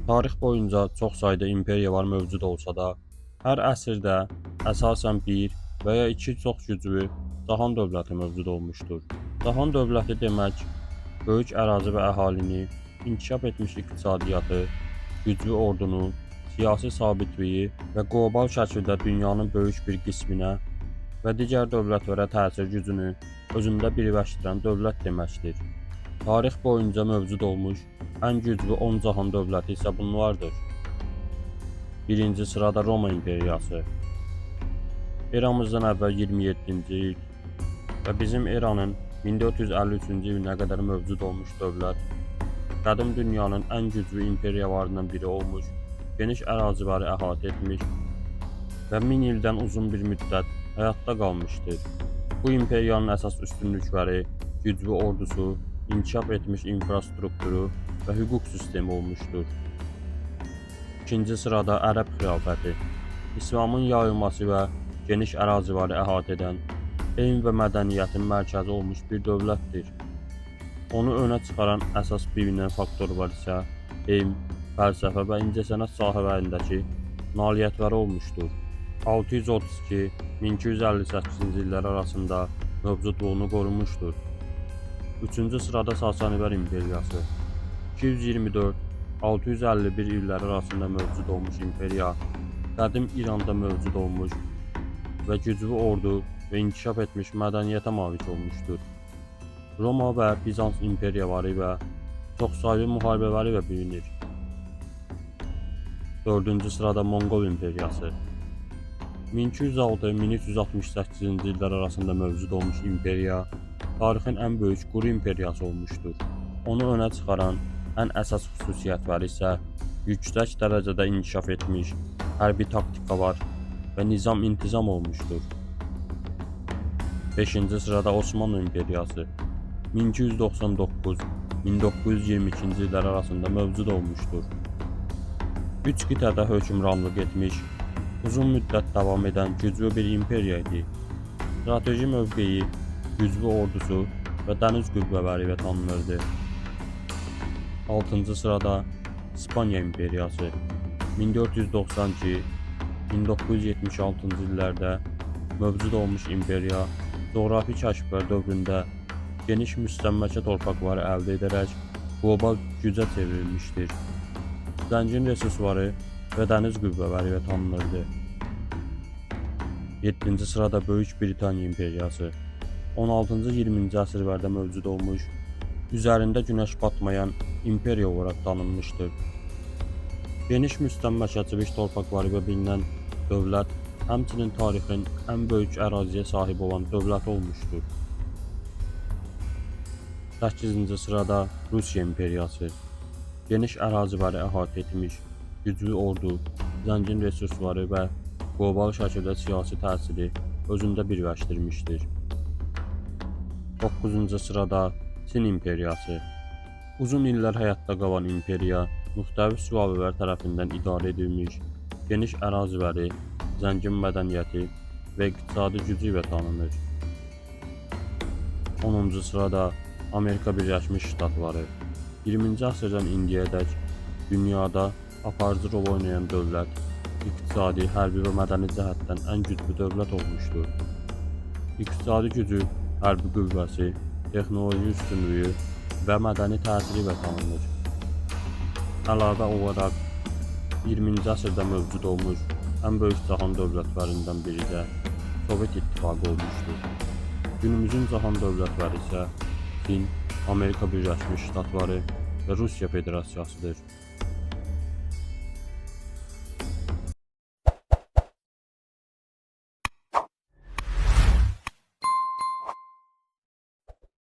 Tarix boyunca çox sayda imperiyalar mövcud olsa da, hər əsrdə əsasən bir və ya iki çox güclü cahan dövləti mövcud olmuşdur. Cahan dövləti demək, böyük ərazi və əhalini, inkişaf etmiş iqtisadiyyatı, güclü ordunu, siyasi sabitliyi və qlobal şəkildə dünyanın böyük bir qisminə və digər dövlətlərə təsir gücünü özündə birləşdirən dövlət deməkdir. Tarix boyunca mövcud olmuş ən güclü 10 cahan dövləti isə bunlardır. Birinci sırada Roma İmperiyası. Eramızdan əvvəl 27-ci il və bizim eranın 1453-cü ilinə qədər mövcud olmuş dövlət, qədim dünyanın ən güclü imperiyalarından biri olmuş, geniş əraziləri əhatə etmiş və 1000 ildən uzun bir müddət həyatda qalmışdır. Bu imperiyanın əsas üstünlükləri güclü ordusu, inkişaf etmiş infrastrukturu və hüquq sistemi olmuşdur. İkinci sırada Ərəb xilafəti. İslamın yayılması və geniş əraziləri əhatə edən, elm və mədəniyyətin mərkəzi olmuş bir dövlətdir. Onu önə çıxaran əsas bilinən faktorlar isə elm, fəlsəfə və incəsənət sahələrindəki nailiyyətləri olmuşdur. 632-1258-ci illər arasında mövcudluğunu qorumuşdur. Üçüncü sırada Sasanilər İmperiyası. 224-651 illər arasında mövcud olmuş imperiya, qədim İranda mövcud olmuş və güclü ordu və inkişaf etmiş mədəniyyətə malik olmuşdur. Roma və Bizans imperiyaları və çoxsaylı müharibələri ilə bilinir. Dördüncü sırada Monqol İmperiyası. 1206-1368-ci illər arasında mövcud olmuş imperiya, tarixin ən böyük quru imperiyası olmuşdur. Onu önə çıxaran ən əsas xüsusiyyətləri isə yüksək dərəcədə inkişaf etmiş hərbi taktikalar və nizam-intizam olmuşdur. 5-ci sırada Osmanlı İmperiyası. 1299-1922-ci illər arasında mövcud olmuşdur. 3 qitədə hökmranlıq etmiş, uzun müddət davam edən güclü bir imperiya idi. Strateji mövqeyi, güclü ordusu və dəniz qüvvələri ilə tanınırdı. 6-cı sırada İspaniya İmperiyası. 1492-1976-cı illərdə mövcud olmuş imperiya, coğrafi kəşflər dövründə geniş müstəmləkə torpaqları əldə edərək qlobal gücə çevrilmişdir. Zəngin resursları və dəniz qüvvələri ilə tanınırdı. 7-ci sırada Böyük Britaniya İmperiyası. 16-20-ci əsrlərdə mövcud olmuş, üzərində günəş batmayan imperiya olaraq tanınmışdır. Geniş müstəmləkəçilik torpaqları ilə bilinən dövlət, həmçinin tarixin ən böyük əraziyə sahib olan dövlət olmuşdur. 8-ci sırada Rusiya İmperiyası. Geniş əraziləri əhatə etmiş, güclü ordu, zəngin resursları və qlobal şəkildə siyasi təsiri özündə birləşdirmişdir. 9-cu sırada Çin İmperiyası. Uzun illər həyatda qalan imperiya, müxtəlif sülalələr tərəfindən idarə edilmiş, geniş əraziləri, zəngin mədəniyyəti və iqtisadi gücü ilə tanınır. 10-cu sırada Amerika Birləşmiş Ştatları. 20-ci əsrdən indiyədək dünyada aparıcı rol oynayan dövlət, iqtisadi, hərbi və mədəni cəhətdən ən güclü dövlət olmuşdur. İqtisadi gücü, hərbi qüvvəsi, texnoloji üstünlüyü və mədəni təsiri ilə tanınır. Əlavə olaraq 20-ci əsrdə mövcud olmuş ən böyük cahan dövlətlərindən biri də Sovet İttifaqı olmuşdur. Günümüzün cahan dövlətləri isə Çin, Amerika Birləşmiş Ştatları və Rusiya Federasiyasıdır.